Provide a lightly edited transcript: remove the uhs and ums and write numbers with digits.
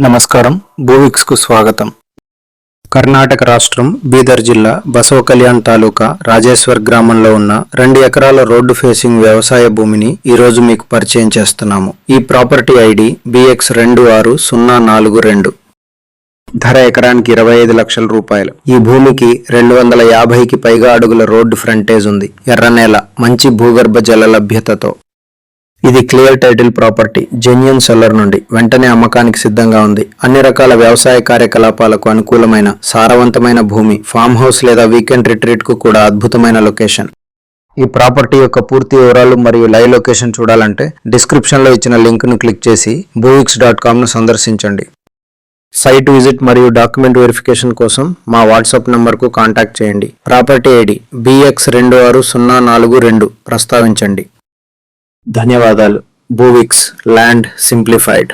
నమస్కారం. భూవిక్స్ కు స్వాగతం. కర్ణాటక రాష్ట్రం బీదర్ జిల్లా బసవ కళ్యాణ్ తాలూకా రాజేశ్వర్ గ్రామంలో ఉన్న 2 ఎకరాల రోడ్డు ఫేసింగ్ వ్యవసాయ భూమిని ఈరోజు మీకు పరిచయం చేస్తున్నాము. ఈ ప్రాపర్టీ ఐడి BX26042. ధర ఎకరానికి 25 లక్షల రూపాయలు. ఈ భూమికి 250కి పైగా అడుగుల రోడ్డు ఫ్రంటేజ్ ఉంది. ఎర్రనేల, మంచి భూగర్భ జల లభ్యతతో. ఇది clear title property. Genuine seller నుండి వెంటనే అమ్మకానికి సిద్ధంగా ఉంది. అన్ని రకాల వ్యవసాయ కార్యకలాపాలకు అనుకూలమైన సారవంతమైన భూమి. ఫామ్ హౌస్ లేదా వీకెండ్ రిట్రీట్ కు కూడా అద్భుతమైన లొకేషన్. ఈ ప్రాపర్టీ యొక్క పూర్తి వివరాలు మరియు లైవ్ లొకేషన్ చూడాలంటే డిస్క్రిప్షన్ లో ఇచ్చిన లింక్ ను క్లిక్ చేసి bhuviks.com ను సందర్శించండి. సైట్ విజిట్ మరియు డాక్యుమెంట్ వెరిఫికేషన్ కోసం మా వాట్సాప్ నంబర్కు కాంటాక్ట్ చేయండి. Property ID BX26042 ప్రస్తావించండి. ధన్యవాదాలు. భూవిక్స్, ల్యాండ్ సింప్లిఫైడ్.